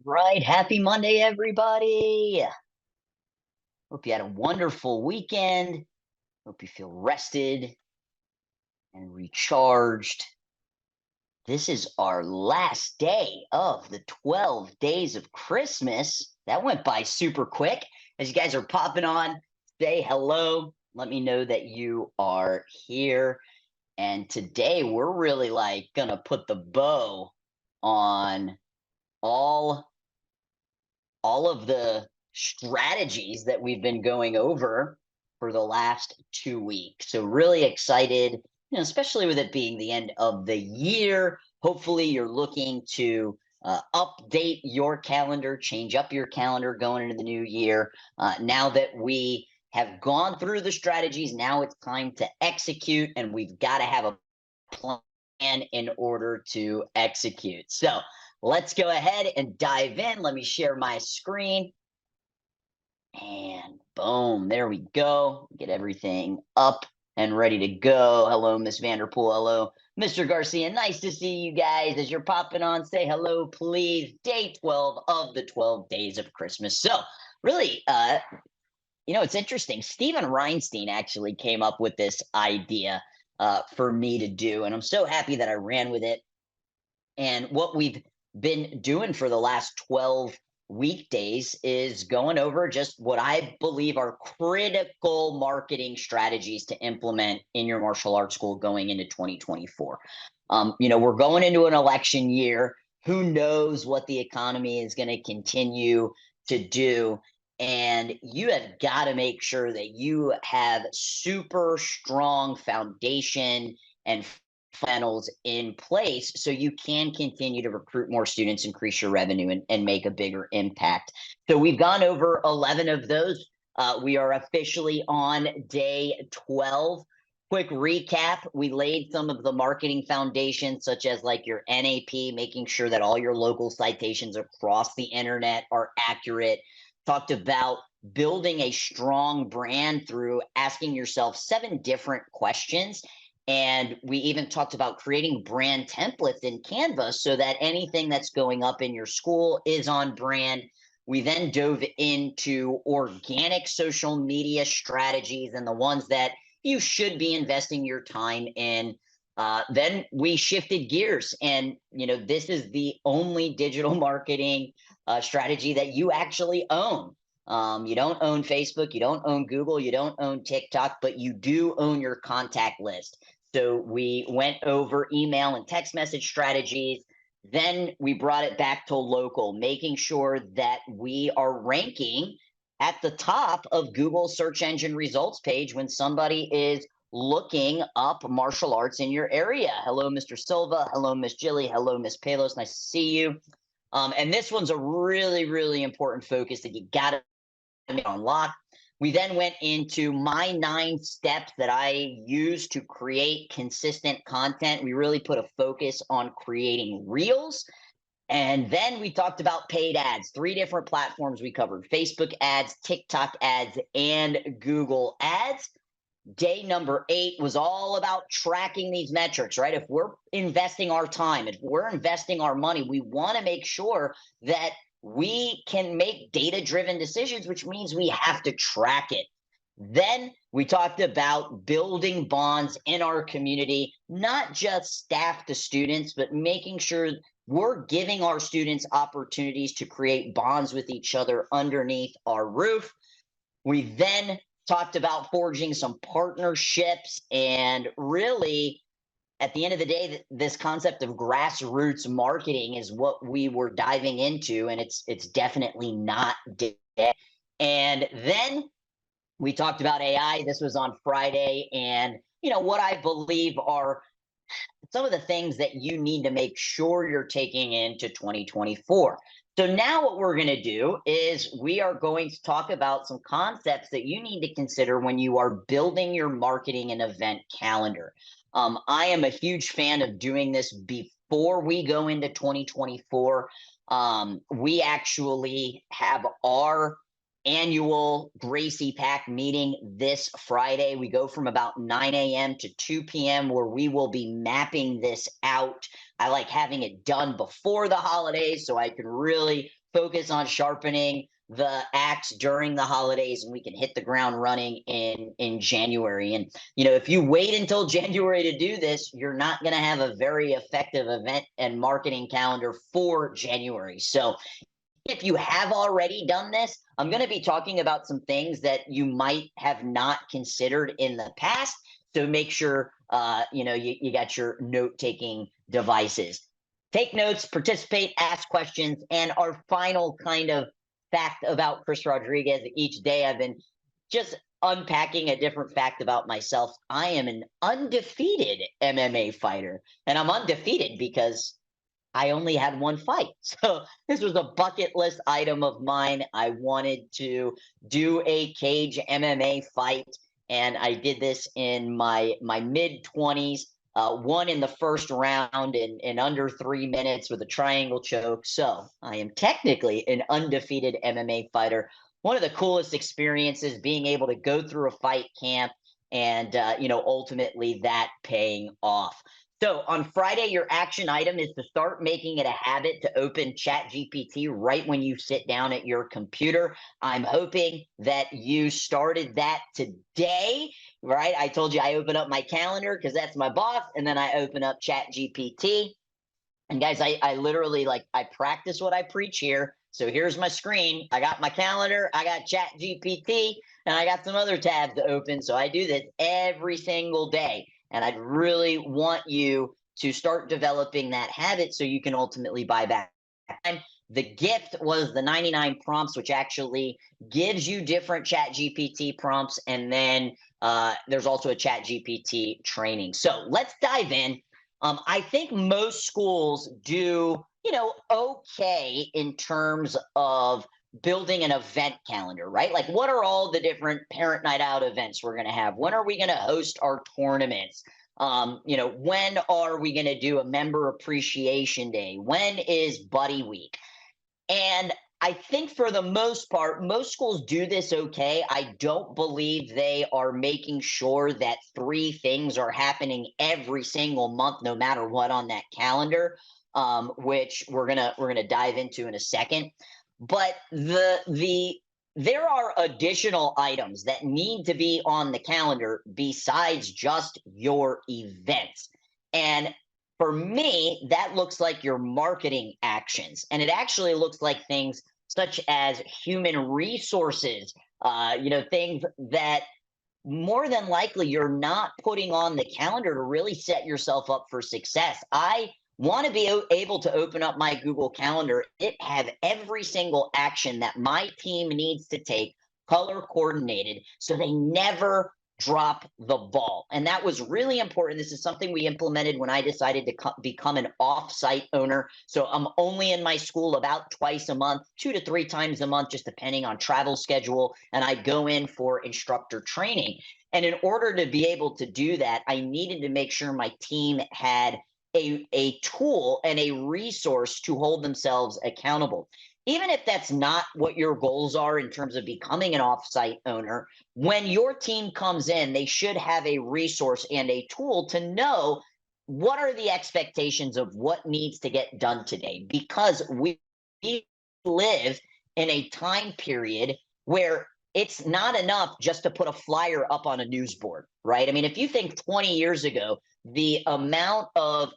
Right. Happy Monday, everybody. Hope you had a wonderful weekend. Hope you feel rested and recharged. This is our last day of the 12 days of Christmas. That went by super quick. As you guys are popping on, say hello. Let me know that you are here. And today we're really like gonna put the bow on all all of the strategies that we've been going over for the last 2 weeks. So really excited, especially with it being the end of the year. Hopefully you're looking to update your calendar, change up your calendar going into the new year. Now that we have gone through the strategies, now it's time to execute, and we've got to have a plan in order to execute. So let's go ahead and dive in. Let me share my screen. And boom, there we go. Get everything up and ready to go. Hello, Miss Vanderpool. Hello, Mr. Garcia. Nice to see you guys. As you're popping on, say hello, please. Day 12 of the 12 days of Christmas. So really, it's interesting. Steven Reinstein actually came up with this idea for me to do, and I'm so happy that I ran with it. And what we've been doing for the last 12 weekdays is going over just what I believe are critical marketing strategies to implement in your martial arts school going into 2024. We're going into an election year. Who knows what the economy is going to continue to do? And you have got to make sure that you have super strong foundation and funnels in place so you can continue to recruit more students, increase your revenue, and make a bigger impact. So we've gone over 11 of those. We are officially on day 12. Quick recap, we laid some of the marketing foundations, such as like your NAP, making sure that all your local citations across the internet are accurate. Talked about building a strong brand through asking yourself 7 different questions. And we even talked about creating brand templates in Canva so that anything that's going up in your school is on brand. We then dove into organic social media strategies and the ones that you should be investing your time in. Then we shifted gears, and this is the only digital marketing strategy that you actually own. You don't own Facebook, you don't own Google, you don't own TikTok, but you do own your contact list. So we went over email and text message strategies. Then we brought it back to local, making sure that we are ranking at the top of Google search engine results page when somebody is looking up martial arts in your area. Hello, Mr. Silva. Hello, Miss Jilly. Hello, Miss Palos. Nice to see you. And this one's a really, really important focus that you got to unlock. We then went into my 9 steps that I use to create consistent content. We really put a focus on creating reels. And then we talked about paid ads, 3 different platforms we covered: Facebook ads, TikTok ads, and Google ads. Day number 8 was all about tracking these metrics, right? If we're investing our time, if we're investing our money, we want to make sure that we can make data-driven decisions, which means we have to track it. Then we talked about building bonds in our community, not just staff to students, but making sure we're giving our students opportunities to create bonds with each other underneath our roof. We then talked about forging some partnerships, and really at the end of the day, this concept of grassroots marketing is what we were diving into, and it's definitely not dead. And then we talked about AI. This was on Friday, and what I believe are some of the things that you need to make sure you're taking into 2024. So now what we're going to do is we are going to talk about some concepts that you need to consider when you are building your marketing and event calendar. I am a huge fan of doing this before we go into 2024. We actually have our annual Gracie Pack meeting this Friday. We go from about 9 a.m. to 2 p.m. where we will be mapping this out. I like having it done before the holidays so I can really focus on sharpening the axe during the holidays, and we can hit the ground running in January. And if you wait until January to do this, you're not going to have a very effective event and marketing calendar for January. So if you have already done this, I'm going to be talking about some things that you might have not considered in the past. So make sure you got your note-taking devices. Take notes, participate, ask questions, and our final kind of fact about Cris Rodriguez. Each day I've been just unpacking a different fact about myself. I am an undefeated MMA fighter, and I'm undefeated because I only had one fight. So this was a bucket list item of mine. I wanted to do a cage MMA fight, and I did this in my mid 20s. Won in the first round in under 3 minutes with a triangle choke. So I am technically an undefeated MMA fighter. One of the coolest experiences being able to go through a fight camp and ultimately that paying off. So on Friday, your action item is to start making it a habit to open ChatGPT right when you sit down at your computer. I'm hoping that you started that today, right? I told you I open up my calendar because that's my boss, and then I open up ChatGPT. And guys, I literally I practice what I preach here. So here's my screen. I got my calendar, I got ChatGPT, and I got some other tabs to open. So I do this every single day. And I'd really want you to start developing that habit so you can ultimately buy back time. The gift was the 99 prompts, which actually gives you different ChatGPT prompts. And then there's also a ChatGPT training. So let's dive in. I think most schools do, okay in terms of building an event calendar, right? Like, what are all the different parent night out events we're going to have? When are we going to host our tournaments? When are we going to do a member appreciation day? When is buddy week? And I think for the most part, most schools do this okay. I don't believe they are making sure that 3 things are happening every single month, no matter what on that calendar, which we're gonna dive into in a second. But there are additional items that need to be on the calendar besides just your events. And for me, that looks like your marketing actions. And it actually looks like things such as human resources, things that more than likely you're not putting on the calendar to really set yourself up for success. I want to be able to open up my Google Calendar, it have every single action that my team needs to take, color coordinated, so they never drop the ball. And that was really important. This is something we implemented when I decided to become an off-site owner. So I'm only in my school about twice a month, 2 to 3 times a month, just depending on travel schedule. And I go in for instructor training. And in order to be able to do that, I needed to make sure my team had a tool and a resource to hold themselves accountable. Even if that's not what your goals are in terms of becoming an offsite owner, when your team comes in, they should have a resource and a tool to know what are the expectations of what needs to get done today. Because we live in a time period where it's not enough just to put a flyer up on a news board, right? I mean, if you think 20 years ago, the amount of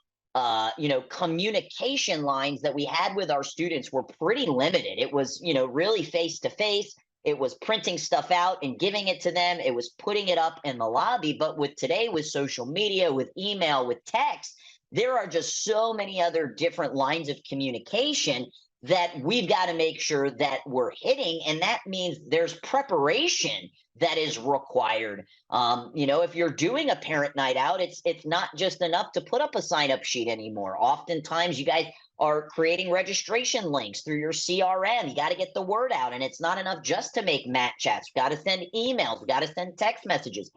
communication lines that we had with our students were pretty limited. It was, really face to face. It was printing stuff out and giving it to them. It was putting it up in the lobby. But with today, with social media, with email, with text, there are just so many other different lines of communication that we've got to make sure that we're hitting. And that means there's preparation that is required. If you're doing a parent night out, it's not just enough to put up a sign-up sheet anymore. Oftentimes, you guys are creating registration links through your CRM. You got to get the word out, and it's not enough just to make mat chats. We've got to send emails. We've got to send text messages.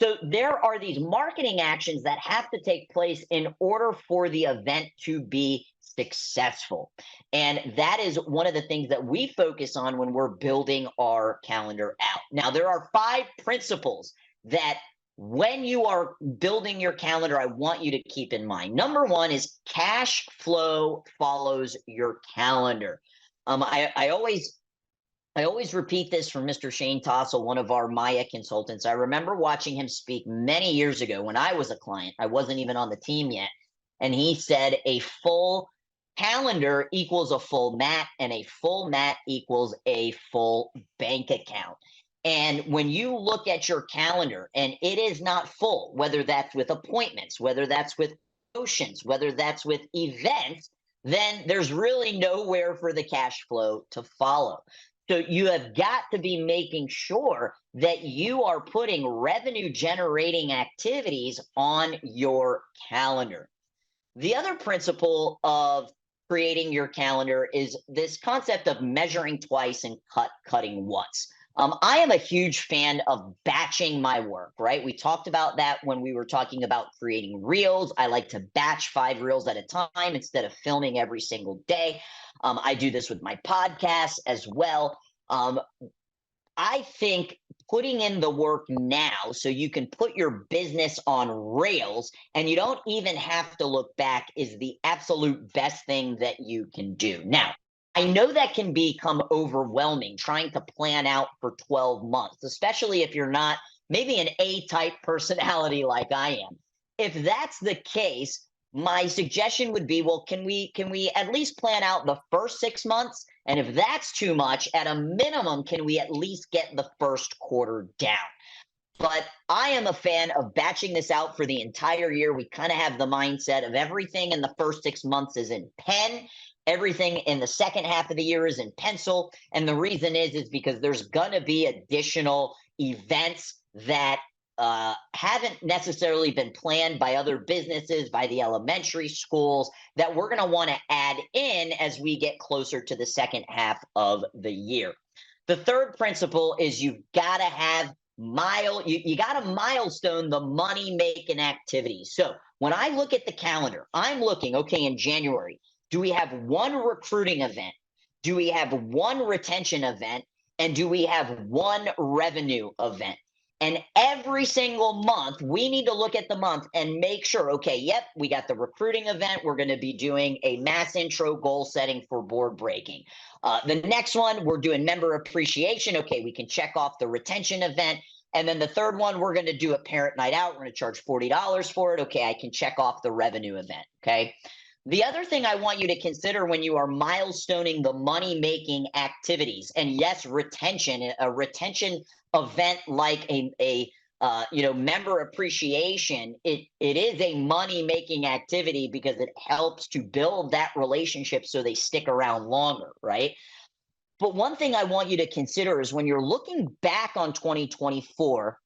So there are these marketing actions that have to take place in order for the event to be successful. And that is one of the things that we focus on when we're building our calendar out. Now, there are 5 principles that when you are building your calendar, I want you to keep in mind. Number one is cash flow follows your calendar. I always repeat this from Mr. Shane Tossell, one of our Maya consultants. I remember watching him speak many years ago when I was a client. I wasn't even on the team yet. And he said a full calendar equals a full mat, and a full mat equals a full bank account. And when you look at your calendar and it is not full, whether that's with appointments, whether that's with promotions, whether that's with events, then there's really nowhere for the cash flow to follow. So you have got to be making sure that you are putting revenue generating activities on your calendar. The other principle of creating your calendar is this concept of measuring twice and cutting once. I am a huge fan of batching my work, right? We talked about that when we were talking about creating reels. I like to batch 5 reels at a time instead of filming every single day. I do this with my podcast as well. I think putting in the work now so you can put your business on rails and you don't even have to look back is the absolute best thing that you can do. Now, I know that can become overwhelming trying to plan out for 12 months, especially if you're not maybe an A-type personality like I am. If that's the case, my suggestion would be, well, can we at least plan out the first 6 months? And if that's too much, at a minimum, can we at least get the first quarter down? But I am a fan of batching this out for the entire year. We kind of have the mindset of everything in the first 6 months is in pen, everything in the second half of the year is in pencil. And the reason is because there's going to be additional events that haven't necessarily been planned by other businesses, by the elementary schools, that we're going to want to add in as we get closer to the second half of the year. The third principle is you've got to have you got to milestone the money making activities. So when I look at the calendar, I'm looking, okay, in January, do we have 1 recruiting event? Do we have 1 retention event? And do we have 1 revenue event? And every single month, we need to look at the month and make sure, okay, yep, we got the recruiting event. We're going to be doing a mass intro goal setting for board breaking. The next one, we're doing member appreciation. Okay, we can check off the retention event. And then the third one, we're going to do a parent night out. We're going to charge $40 for it. Okay, I can check off the revenue event. Okay. The other thing I want you to consider when you are milestoning the money-making activities, and yes, retention, a retention event like a member appreciation, it is a money-making activity because it helps to build that relationship so they stick around longer, right? But one thing I want you to consider is when you're looking back on 2024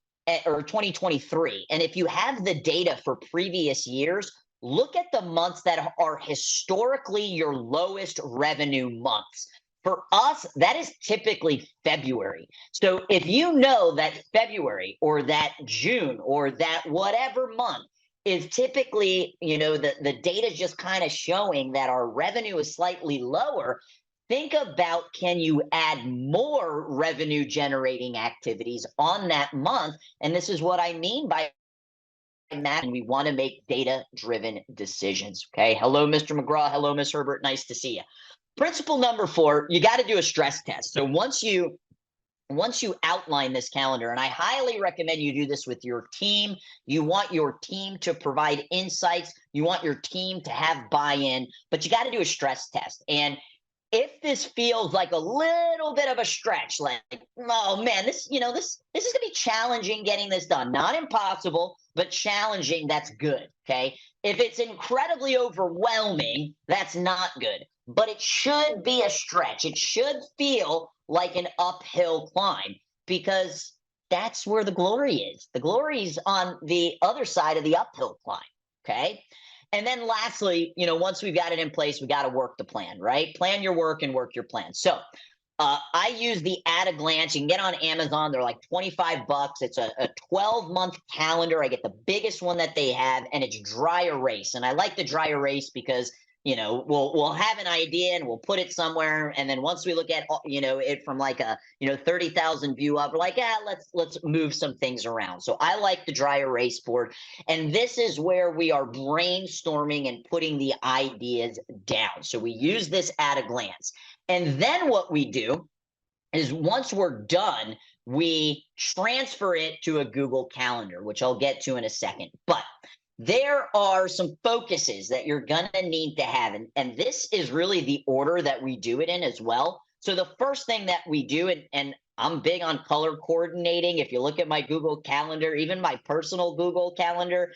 or 2023, and if you have the data for previous years, look at the months that are historically your lowest revenue months. For us, that is typically February. So if you know that February or that June or that whatever month is typically, the data is just kind of showing that our revenue is slightly lower, think about, can you add more revenue generating activities on that month? And this is what I mean by that, and we want to make data-driven decisions. Okay. Hello, Mr. McGraw. Hello, Ms. Herbert. Nice to see you. Principle number 4, you got to do a stress test. So once you outline this calendar, and I highly recommend you do this with your team, you want your team to provide insights, you want your team to have buy-in, but you got to do a stress test. And if this feels like a little bit of a stretch, like, oh man, this is going to be challenging getting this done. Not impossible, but challenging, that's good, okay? If it's incredibly overwhelming, that's not good. But it should be a stretch. It should feel like an uphill climb because that's where the glory is. The glory is on the other side of the uphill climb, okay? And then lastly, once we've got it in place, we got to work the plan, right? Plan your work and work your plan. So I use the At a Glance. You can get on Amazon. They're like 25 bucks. It's a 12-month calendar. I get the biggest one that they have, and it's dry erase. And I like the dry erase because we'll have an idea and we'll put it somewhere, and then once we look at it from like a 30,000 view up, we're like, let's move some things around. So I like the dry erase board, and this is where we are brainstorming and putting the ideas down. So we use this At a Glance. And then what we do is once we're done, we transfer it to a Google Calendar, which I'll get to in a second. But there are some focuses that you're going to need to have. And this is really the order that we do it in as well. So the first thing that we do, and I'm big on color coordinating. If you look at my Google Calendar, even my personal Google Calendar,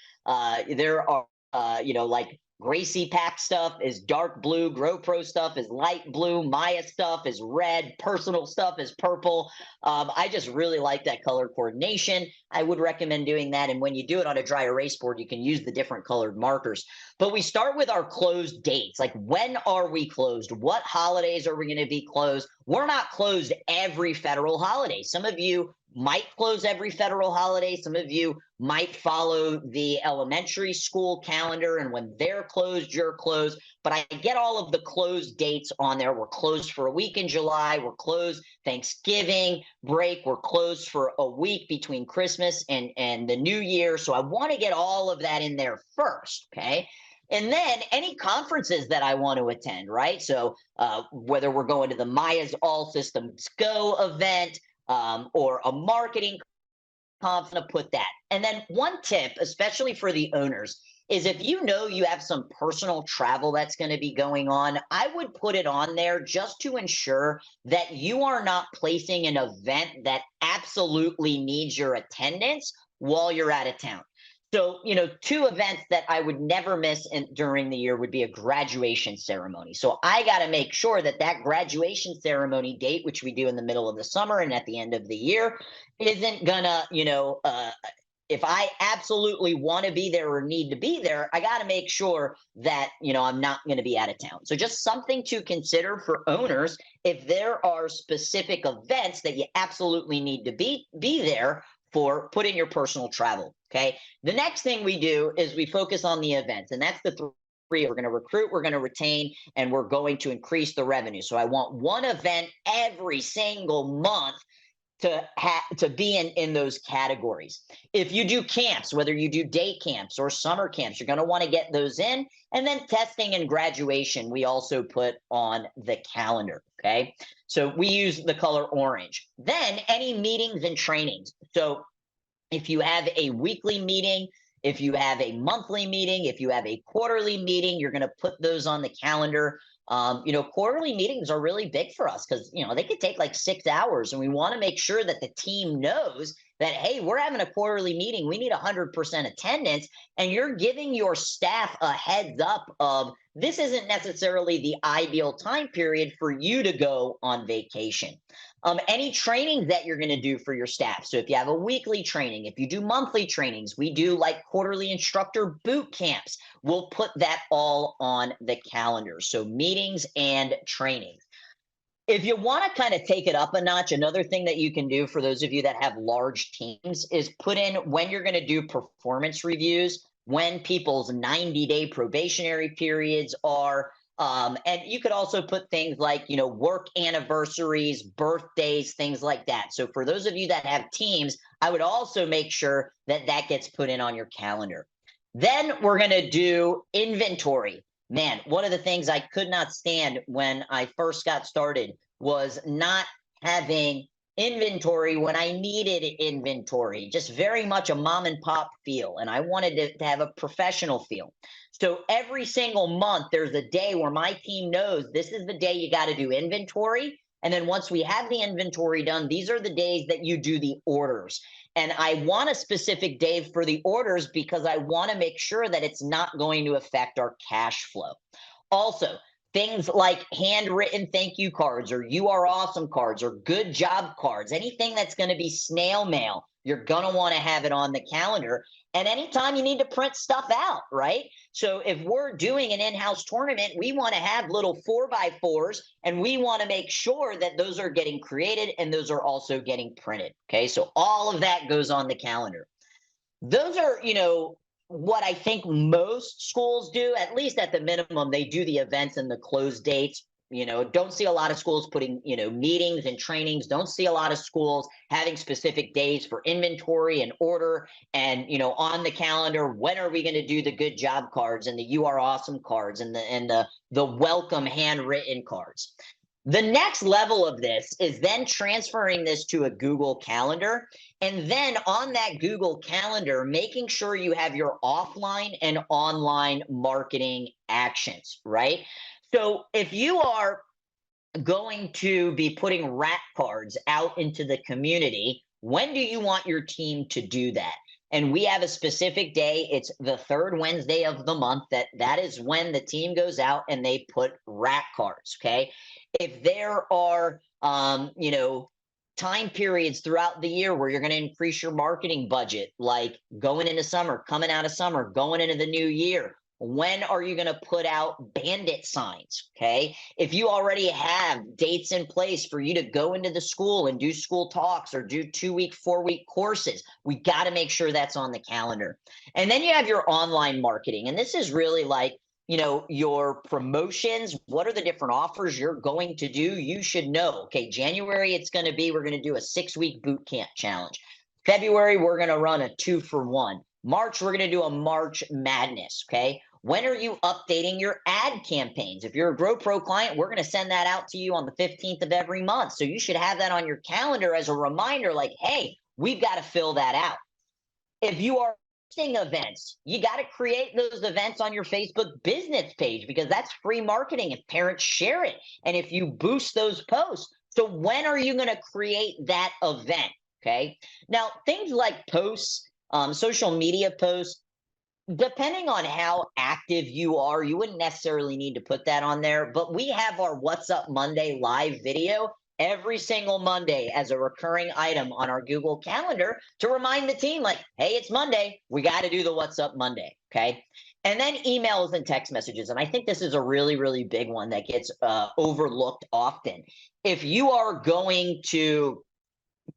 there are, like Gracie Pack stuff is dark blue, GoPro stuff is light blue, Maya stuff is red, personal stuff is purple. I just really like that color coordination. I would recommend doing that. And when you do it on a dry erase board, you can use the different colored markers. But we start with our closed dates. Like, when are we closed? What holidays are we going to be closed? We're not closed every federal holiday. Some of you might close every federal holiday. Some of you might follow the elementary school calendar, and when they're closed, you're closed. But I get all of the closed dates on there. We're closed for a week in July. We're closed Thanksgiving break. We're closed for a week between Christmas and the New Year. So I want to get all of that in there first, okay? And then any conferences that I want to attend, right? So whether we're going to the Maya's All Systems Go event, or a marketing conference, to put that. And then one tip, especially for the owners, is if you have some personal travel that's going to be going on, I would put it on there just to ensure that you are not placing an event that absolutely needs your attendance while you're out of town. So, two events that I would never miss during the year would be a graduation ceremony. So I got to make sure that that graduation ceremony date, which we do in the middle of the summer and at the end of the year, isn't gonna, if I absolutely want to be there or need to be there, I got to make sure that, I'm not going to be out of town. So just something to consider for owners. If there are specific events that you absolutely need to be there for, put in your personal travel. Okay. The next thing we do is we focus on the events, and that's the three. We're going to recruit, we're going to retain, and we're going to increase the revenue. So I want one event every single month to be in those categories. If you do camps, whether you do day camps or summer camps, you're going to want to get those in. And then testing and graduation, we also put on the calendar. Okay. So we use the color orange. Then any meetings and trainings. So if you have a weekly meeting, if you have a monthly meeting, if you have a quarterly meeting, you're going to put those on the calendar. Quarterly meetings are really big for us because, they could take like 6 hours, and we want to make sure that the team knows that, hey, we're having a quarterly meeting. We need 100% attendance. And you're giving your staff a heads up of, this isn't necessarily the ideal time period for you to go on vacation. Any trainings that you're going to do for your staff. So if you have a weekly training, if you do monthly trainings, we do like quarterly instructor boot camps. We'll put that all on the calendar. So meetings and trainings. If you want to kind of take it up a notch, another thing that you can do for those of you that have large teams is put in when you're going to do performance reviews, when people's 90-day probationary periods are. And you could also put things like, work anniversaries, birthdays, things like that. So for those of you that have teams, I would also make sure that that gets put in on your calendar. Then we're going to do inventory. Man, one of the things I could not stand when I first got started was not having inventory when I needed inventory. Just very much a mom and pop feel. And I wanted to have a professional feel. So every single month, there's a day where my team knows this is the day you got to do inventory. And then once we have the inventory done, these are the days that you do the orders. And I want a specific day for the orders because I want to make sure that it's not going to affect our cash flow. Also, things like handwritten thank you cards or you are awesome cards or good job cards, anything that's going to be snail mail, You're going to want to have it on the calendar. And anytime you need to print stuff out, right? So if we're doing an in-house tournament, we want to have little 4x4s, and we want to make sure that those are getting created and those are also getting printed. Okay, so all of that goes on the calendar. Those are, what I think most schools do, at least at the minimum. They do the events and the close dates. Don't see a lot of schools putting, meetings and trainings. Don't see a lot of schools having specific days for inventory and order and, on the calendar. When are we going to do the good job cards and the "you are awesome" cards and the welcome handwritten cards? The next level of this is then transferring this to a Google Calendar, and then on that Google Calendar, making sure you have your offline and online marketing actions, right? So if you are going to be putting rat cards out into the community, when do you want your team to do that? And we have a specific day. It's the third Wednesday of the month. That is when the team goes out and they put rat cards. Okay. If there are, time periods throughout the year where you're going to increase your marketing budget, like going into summer, coming out of summer, going into the new year, when are you going to put out bandit signs? Okay. If you already have dates in place for you to go into the school and do school talks or do 2-week, 4-week courses, we got to make sure that's on the calendar. And then you have your online marketing. And this is really like, your promotions. What are the different offers you're going to do? You should know. Okay. January, we're going to do a 6-week boot camp challenge. February, we're going to run a 2-for-1. March, we're going to do a March Madness. Okay. When are you updating your ad campaigns? If you're a Grow Pro client, we're going to send that out to you on the 15th of every month. So you should have that on your calendar as a reminder, like, hey, we've got to fill that out. If you are hosting events, you got to create those events on your Facebook business page, because that's free marketing if parents share it and if you boost those posts. So when are you going to create that event? Okay. Now, things like posts, social media posts, depending on how active you are, you wouldn't necessarily need to put that on there. But we have our What's Up Monday live video every single Monday as a recurring item on our Google Calendar to remind the team, like, hey, it's Monday. We got to do the What's Up Monday. Okay. And then emails and text messages. And I think this is a really, really big one that gets overlooked often. If you are going to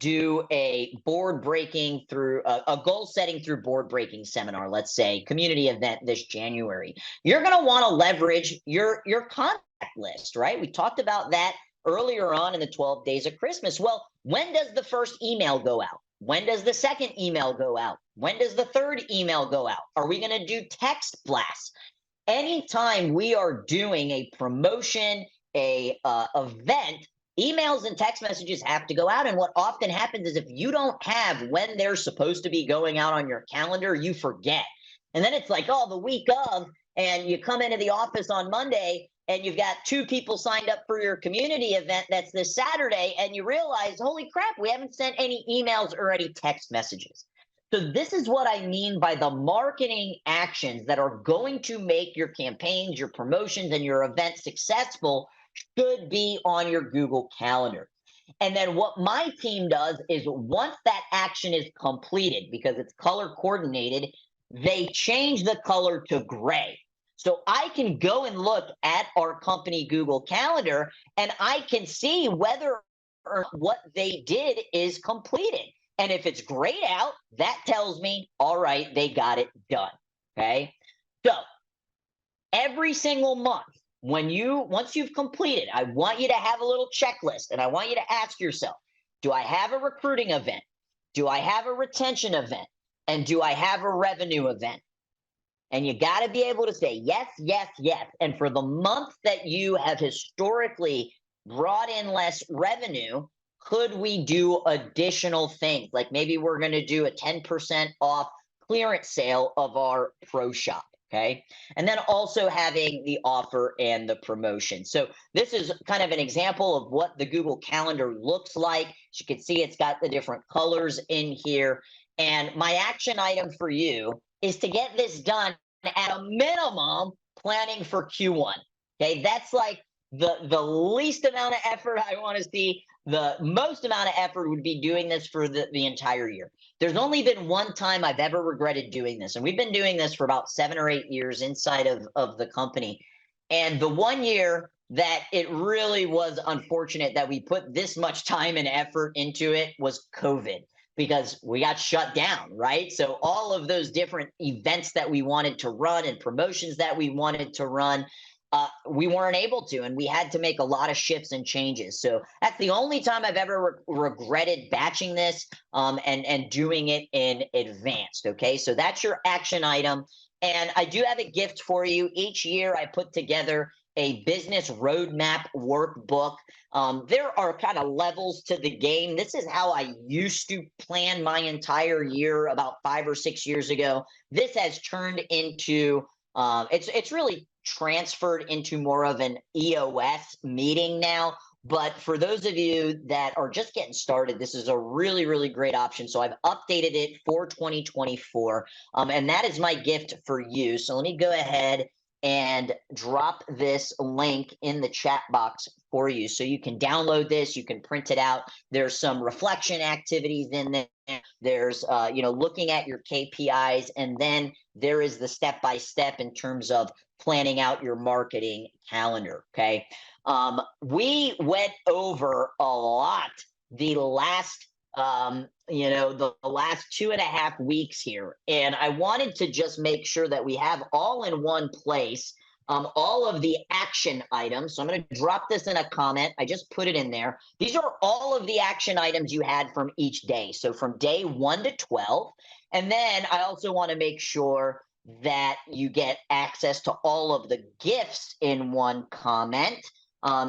do a board breaking through a goal setting through board breaking seminar, let's say community event this January, you're going to want to leverage your contact list, right? We talked about that earlier on in the 12 Days of Christmas. Well, when does the first email go out? When does the second email go out? When does the third email go out? Are we going to do text blasts? Anytime we are doing a promotion, a event, emails and text messages have to go out. And what often happens is if you don't have when they're supposed to be going out on your calendar, you forget. And then it's like, oh, the week of, and you come into the office on Monday and you've got 2 people signed up for your community event that's this Saturday, and you realize, holy crap, we haven't sent any emails or any text messages. So this is what I mean by the marketing actions that are going to make your campaigns, your promotions, and your events successful should be on your Google Calendar. And then what my team does is once that action is completed, because it's color coordinated, they change the color to gray. So I can go and look at our company Google Calendar and I can see whether or not what they did is completed. And if it's grayed out, that tells me, all right, they got it done. Okay. So every single month, once you've completed, I want you to have a little checklist, and I want you to ask yourself, do I have a recruiting event? Do I have a retention event? And do I have a revenue event? And you got to be able to say yes, yes, yes. And for the month that you have historically brought in less revenue, could we do additional things? Like maybe we're going to do a 10% off clearance sale of our pro shop. Okay. And then also having the offer and the promotion. So this is kind of an example of what the Google Calendar looks like. As you can see, it's got the different colors in here. And my action item for you is to get this done at a minimum planning for Q1. Okay. That's like the least amount of effort I want to see. The most amount of effort would be doing this for the entire year. There's only been one time I've ever regretted doing this, and we've been doing this for about 7 or 8 years inside of the company. And the one year that it really was unfortunate that we put this much time and effort into it was COVID, because we got shut down, right? So all of those different events that we wanted to run and promotions that we wanted to run, we weren't able to, and we had to make a lot of shifts and changes. So that's the only time I've ever regretted batching this, and doing it in advance. Okay, so that's your action item, and I do have a gift for you. Each year, I put together a business roadmap workbook. There are kind of levels to the game. This is how I used to plan my entire year about 5 or 6 years ago. This has turned into it's really transferred into more of an EOS meeting now. But for those of you that are just getting started, this is a really, really great option. So I've updated it for 2024, and that is my gift for you. So let me go ahead and drop this link in the chat box for you. So you can download this, you can print it out. There's some reflection activities in there. There's, looking at your KPIs, and then there is the step-by-step in terms of planning out your marketing calendar. Okay. We went over a lot the last the last 2.5 weeks here, and I wanted to just make sure that we have all in one place all of the action items. So I'm going to drop this in a comment. I just put it in there. These are all of the action items you had from each day, so from day 1 to 12. And then I also want to make sure that you get access to all of the gifts in one comment,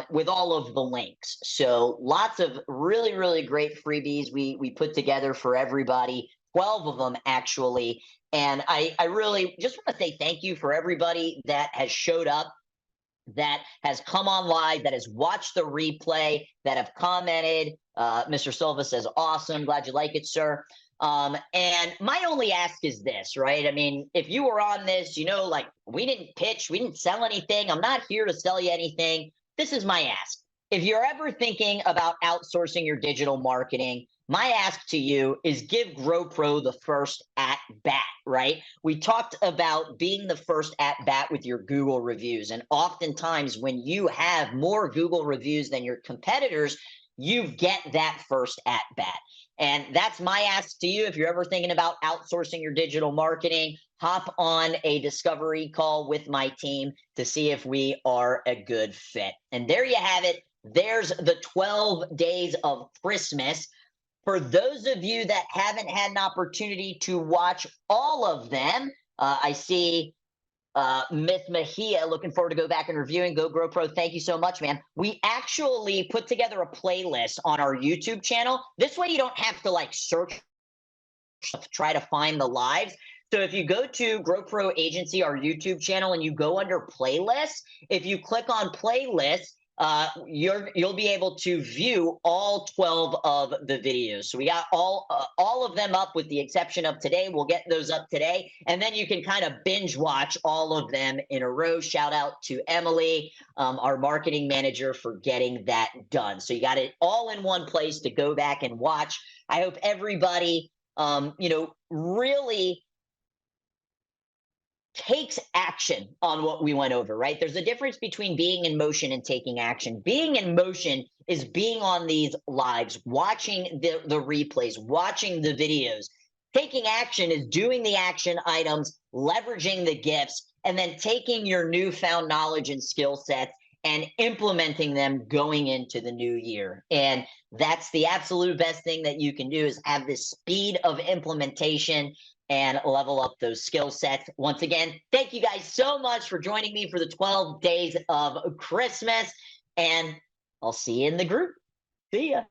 with all of the links. So lots of really, really great freebies we put together for everybody, 12 of them actually. And I really just want to say thank you for everybody that has showed up, that has come on live, that has watched the replay, that have commented. Mr. Silva says, awesome, glad you like it, sir. And my only ask is this, right? I mean, if you were on this, like, we didn't pitch, we didn't sell anything. I'm not here to sell you anything. This is my ask. If you're ever thinking about outsourcing your digital marketing, my ask to you is give GrowPro the first at bat, right? We talked about being the first at bat with your Google reviews. And oftentimes when you have more Google reviews than your competitors, you get that first at bat. And that's my ask to you. If you're ever thinking about outsourcing your digital marketing, hop on a discovery call with my team to see if we are a good fit. And there you have it. There's the 12 days of Christmas. For those of you that haven't had an opportunity to watch all of them, I see Miss Mejia, looking forward to go back and reviewing. Go GrowPro, thank you so much, man. We actually put together a playlist on our YouTube channel. This way you don't have to search, try to find the lives. So if you go to GrowPro Agency, our YouTube channel, and you go under playlists, if you click on playlists, you'll be able to view all 12 of the videos. So we got all of them up with the exception of today. We'll get those up today, and then you can kind of binge watch all of them in a row. Shout out to Emily, our marketing manager, for getting that done. So you got it all in one place to go back and watch. I hope everybody, really takes action on what we went over, right? There's a difference between being in motion and taking action. Being in motion is being on these lives, watching the replays, watching the videos. Taking action is doing the action items, leveraging the gifts, and then taking your newfound knowledge and skill sets and implementing them going into the new year. And that's the absolute best thing that you can do, is have this speed of implementation and level up those skill sets. Once again, thank you guys so much for joining me for the 12 days of Christmas, and I'll see you in the group. See ya.